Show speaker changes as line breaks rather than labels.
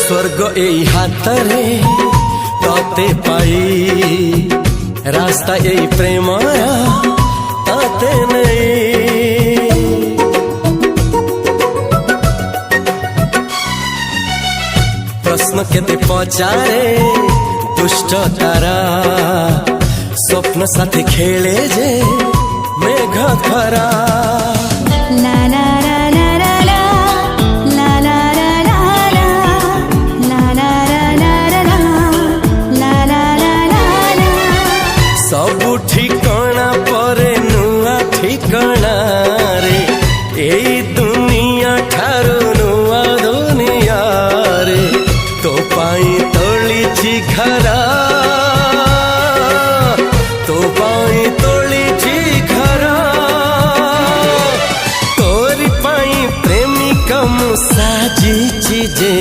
स्वर्ग एई हातरे तते पाई रास्ता एई प्रेमाया ताते नहीं। प्रश्न केते पचारे दुष्ट तारा स्वप्न साथी खेले जे मेघ खरा। सबु ठिकाना परे नुआ ठिकाना रे एई दुनिया ठारू नुआ दुनिया रे। तो पाई तोलिछि घरा तो पाई तोलिछि घरा तोरी पाई प्रेमिका मु साजिछि जे।